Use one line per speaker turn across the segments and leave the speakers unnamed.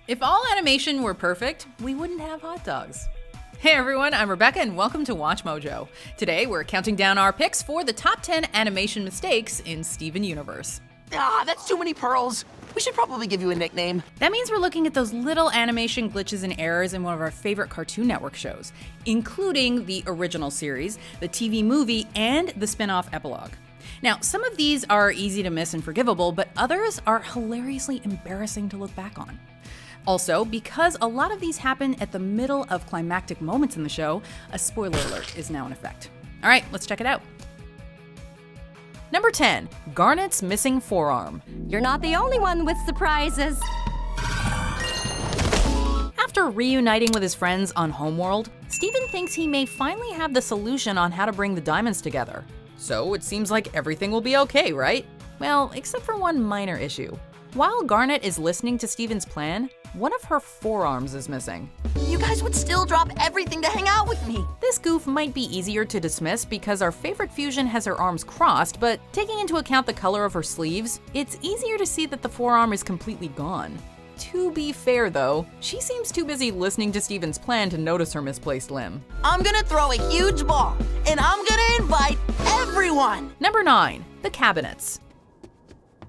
If all animation were perfect, we wouldn't have hot dogs. Hey everyone, I'm Rebecca and welcome to Watch Mojo. Today we're counting down our picks for the top 10 animation mistakes in Steven Universe.
That's too many pearls. We should probably give you a nickname.
That means we're looking at those little animation glitches and errors in one of our favorite Cartoon Network shows, including the original series, the TV movie, and the spin-off epilogue. Now, some of these are easy to miss and forgivable, but others are hilariously embarrassing to look back on. Also, because a lot of these happen at the middle of climactic moments in the show, a spoiler alert is now in effect. All right, let's check it out. Number 10, Garnet's missing forearm.
You're not the only one with surprises.
After reuniting with his friends on Homeworld, Steven thinks he may finally have the solution on how to bring the diamonds together. So it seems like everything will be okay, right? Well, except for one minor issue. While Garnet is listening to Steven's plan, one of her forearms is missing.
You guys would still drop everything to hang out with me.
This goof might be easier to dismiss because our favorite fusion has her arms crossed, but taking into account the color of her sleeves, it's easier to see that the forearm is completely gone. To be fair though, she seems too busy listening to Steven's plan to notice her misplaced limb.
I'm gonna throw a huge ball, and I'm gonna invite everyone.
Number 9, the cabinets.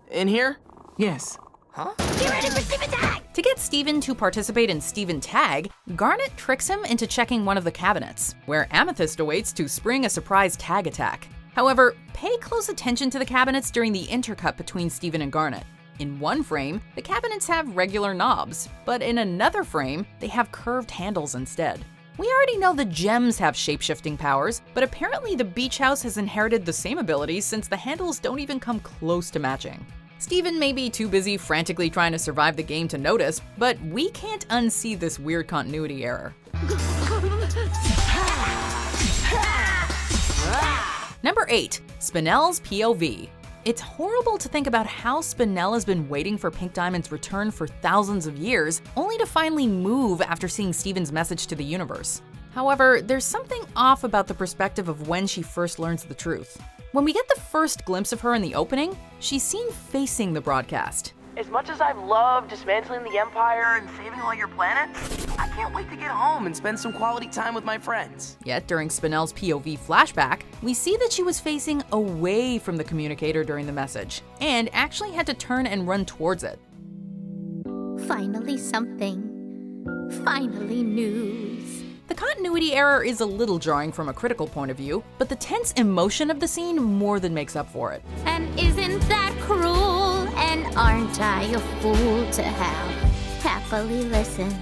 In here?
Yes.
Huh?
Get ready for Steven Tag!
To get Steven to participate in Steven Tag, Garnet tricks him into checking one of the cabinets, where Amethyst awaits to spring a surprise tag attack. However, pay close attention to the cabinets during the intercut between Steven and Garnet. In one frame, the cabinets have regular knobs, but in another frame, they have curved handles instead. We already know the gems have shape-shifting powers, but apparently the beach house has inherited the same abilities since the handles don't even come close to matching. Steven may be too busy frantically trying to survive the game to notice, but we can't unsee this weird continuity error. Number 8, Spinel's POV. It's horrible to think about how Spinel has been waiting for Pink Diamond's return for thousands of years, only to finally move after seeing Steven's message to the universe. However, there's something off about the perspective of when she first learns the truth. When we get the first glimpse of her in the opening, she's seen facing the broadcast.
As much as I've loved dismantling the Empire and saving all your planets, I can't wait to get home and spend some quality time with my friends.
Yet during Spinel's POV flashback, we see that she was facing away from the communicator during the message, and actually had to turn and run towards it.
Finally something. Finally news.
The continuity error is a little jarring from a critical point of view, but the tense emotion of the scene more than makes up for it.
And isn't that cruel? And aren't I a fool to have happily listened?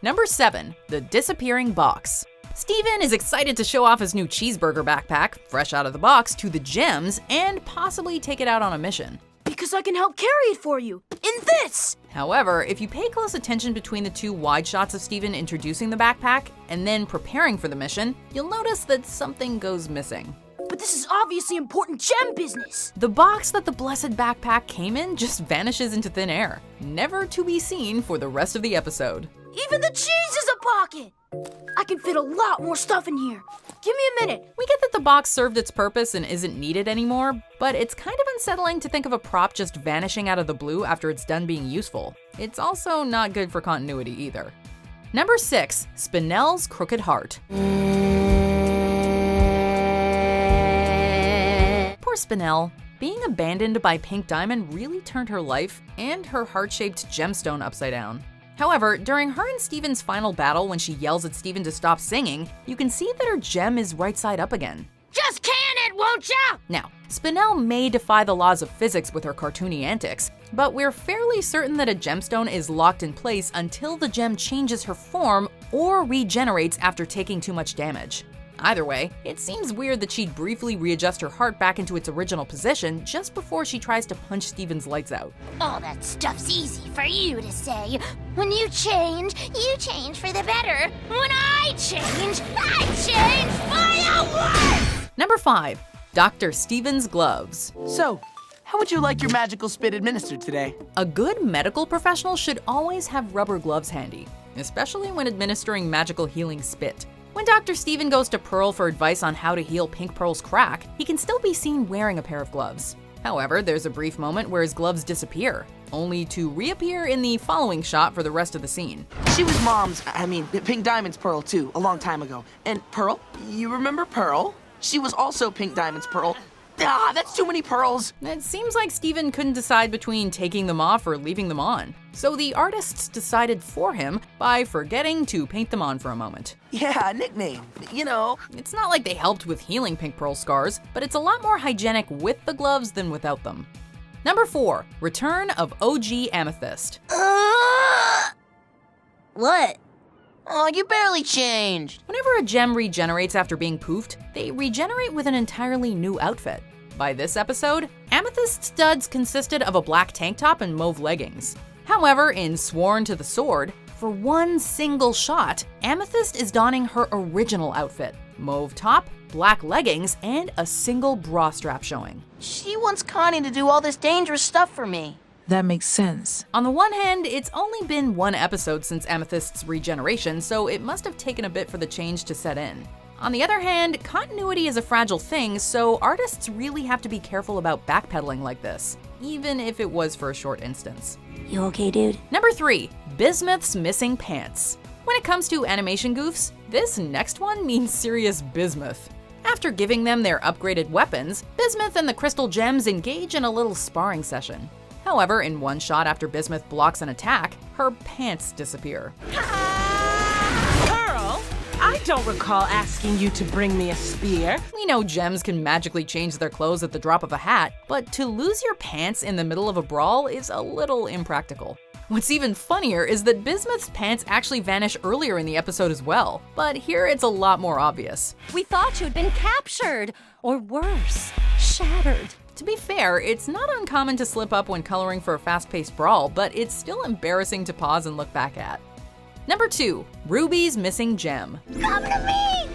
Number 7, the disappearing box. Steven is excited to show off his new cheeseburger backpack, fresh out of the box, to the gems, and possibly take it out on a mission.
Because I can help carry it for you, in this!
However, if you pay close attention between the two wide shots of Steven introducing the backpack and then preparing for the mission, you'll notice that something goes missing.
But this is obviously important gem business!
The box that the blessed backpack came in just vanishes into thin air, never to be seen for the rest of the episode.
Even the cheese is a pocket! I can fit a lot more stuff in here. Give me a minute.
We get that the box served its purpose and isn't needed anymore, but it's kind of unsettling to think of a prop just vanishing out of the blue after it's done being useful. It's also not good for continuity either. Number 6, Spinel's crooked heart. Poor Spinel. Being abandoned by Pink Diamond really turned her life and her heart-shaped gemstone upside down. However, during her and Steven's final battle when she yells at Steven to stop singing, you can see that her gem is right side up again.
Just can it, won't ya?
Now, Spinel may defy the laws of physics with her cartoony antics, but we're fairly certain that a gemstone is locked in place until the gem changes her form or regenerates after taking too much damage. Either way, it seems weird that she'd briefly readjust her heart back into its original position just before she tries to punch Steven's lights out.
All that stuff's easy for you to say. When you change for the better. When I change for the worse!
Number 5, Dr. Steven's gloves.
So, how would you like your magical spit administered today?
A good medical professional should always have rubber gloves handy, especially when administering magical healing spit. When Dr. Steven goes to Pearl for advice on how to heal Pink Pearl's crack, he can still be seen wearing a pair of gloves. However, there's a brief moment where his gloves disappear. only to reappear in the following shot for the rest of the scene.
She was Pink Diamond's Pearl too, a long time ago. And Pearl, you remember Pearl? She was also Pink Diamond's Pearl. Ah, that's too many pearls.
It seems like Steven couldn't decide between taking them off or leaving them on. So the artists decided for him by forgetting to paint them on for a moment.
Yeah, nickname, you know.
It's not like they helped with healing pink pearl scars, but it's a lot more hygienic with the gloves than without them. Number 4, return of OG Amethyst.
What?
Oh, you barely changed.
Whenever a gem regenerates after being poofed, they regenerate with an entirely new outfit. By this episode, Amethyst studs consisted of a black tank top and mauve leggings. However, in Sworn to the Sword, for one single shot, Amethyst is donning her original outfit, mauve top, black leggings, and a single bra strap showing.
She wants Connie to do all this dangerous stuff for me.
That makes sense.
On the one hand, it's only been one episode since Amethyst's regeneration, so it must have taken a bit for the change to set in. On the other hand, continuity is a fragile thing, so artists really have to be careful about backpedaling like this, even if it was for a short instance.
You okay, dude?
Number 3, Bismuth's missing pants. When it comes to animation goofs, this next one means serious Bismuth. After giving them their upgraded weapons, Bismuth and the crystal gems engage in a little sparring session. However, in one shot after Bismuth blocks an attack, her pants disappear.
Pearl, I don't recall asking you to bring me a spear.
We know gems can magically change their clothes at the drop of a hat, but to lose your pants in the middle of a brawl is a little impractical. What's even funnier is that Bismuth's pants actually vanish earlier in the episode as well, but here it's a lot more obvious.
We thought you'd been captured, or worse, shattered.
To be fair, it's not uncommon to slip up when coloring for a fast-paced brawl, but it's still embarrassing to pause and look back at. Number 2, Ruby's missing gem.
Come to me!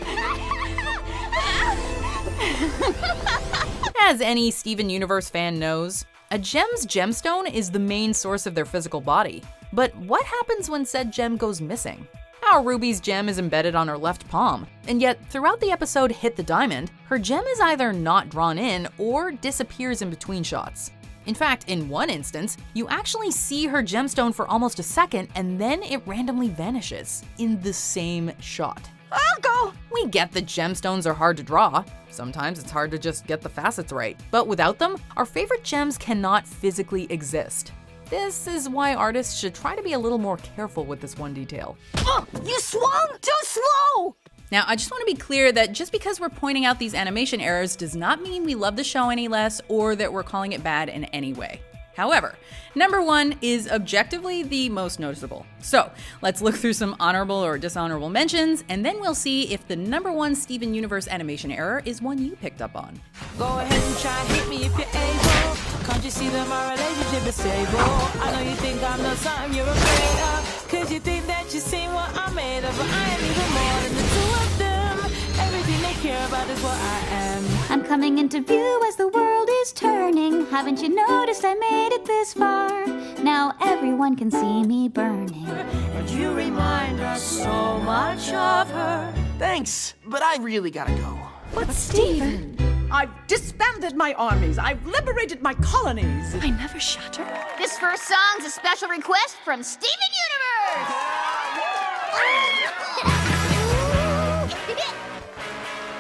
As any Steven Universe fan knows, a gem's gemstone is the main source of their physical body. But what happens when said gem goes missing? Our Ruby's gem is embedded on her left palm, and yet throughout the episode Hit the Diamond, her gem is either not drawn in or disappears in between shots. In fact, in one instance, you actually see her gemstone for almost a second and then it randomly vanishes in the same shot.
I'll go.
We get that gemstones are hard to draw. Sometimes it's hard to just get the facets right. But without them, our favorite gems cannot physically exist. This is why artists should try to be a little more careful with this one detail.
Oh, you swung too slow!
Now, I just want to be clear that just because we're pointing out these animation errors does not mean we love the show any less or that we're calling it bad in any way. However, number 1 is objectively the most noticeable. So let's look through some honorable or dishonorable mentions, and then we'll see if the number 1 Steven Universe animation error is one you picked up on.
Go ahead and try hit me if you're able. Can't you see that my relationship is stable? I know you think I'm not something you're afraid of, cause you think that you've seen what I'm made of, but I am even more than the two of them. Everything they care about is what I am.
I'm coming into view as the world is turning. Haven't you noticed I made it this far? Now everyone can see me burning.
And you remind us so much of her.
Thanks, but I really gotta go.
But Steven,
I've disbanded my armies. I've liberated my colonies.
I never shattered.
This first song's a special request from Steven Universe!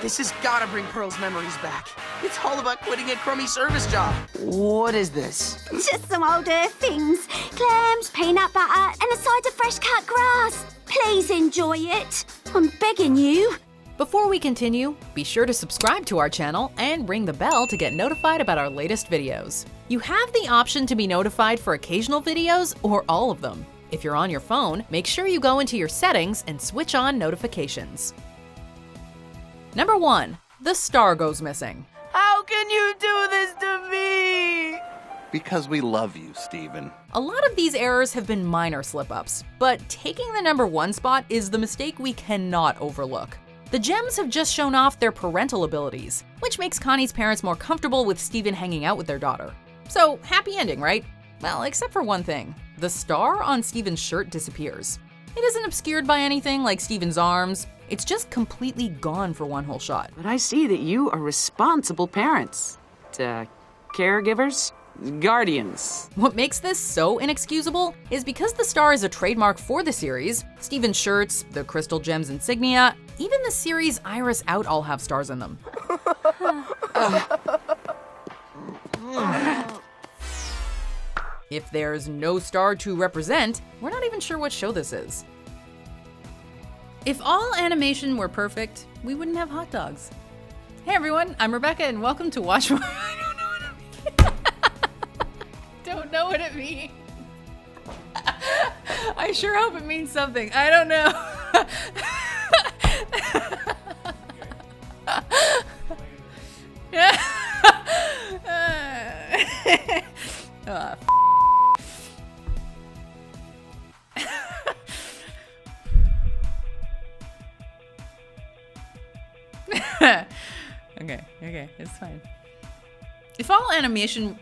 This has gotta bring Pearl's memories back. It's all about quitting a crummy service job. What is this?
Just some old earth things. Clams, peanut butter, and a side of fresh cut grass. Please enjoy it. I'm begging you.
Before we continue, be sure to subscribe to our channel and ring the bell to get notified about our latest videos. You have the option to be notified for occasional videos or all of them. If you're on your phone, make sure you go into your settings and switch on notifications. Number 1, the star goes missing.
How can you do this to me?
Because we love you, Steven.
A lot of these errors have been minor slip-ups, but taking the number 1 spot is the mistake we cannot overlook. The gems have just shown off their parental abilities, which makes Connie's parents more comfortable with Steven hanging out with their daughter. So, happy ending, right? Well, except for one thing. The star on Steven's shirt disappears. It isn't obscured by anything like Steven's arms. It's just completely gone for one whole shot.
But I see that you are responsible parents. Caregivers?
Guardians.
What makes this so inexcusable is because the star is a trademark for the series, Steven's shirts, the Crystal Gems insignia, even the series Iris Out all have stars in them. If there's no star to represent, we're not even sure what show this is. If all animation were perfect, we wouldn't have hot dogs. Hey everyone, I'm Rebecca and welcome to WatchMojo. Don't know what it means. I sure hope it means something. I don't know. Okay, it's fine. If all animation,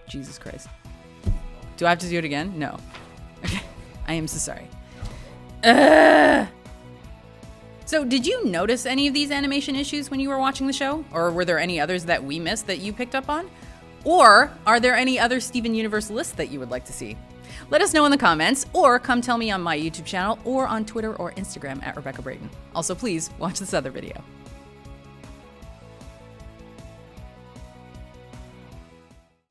Jesus Christ. Do I have to do it again? No. Okay, I am so sorry. So did you notice any of these animation issues when you were watching the show? Or were there any others that we missed that you picked up on? Or are there any other Steven Universe lists that you would like to see? Let us know in the comments, or come tell me on my YouTube channel or on Twitter or Instagram at Rebecca Brayton. Also, please watch this other video.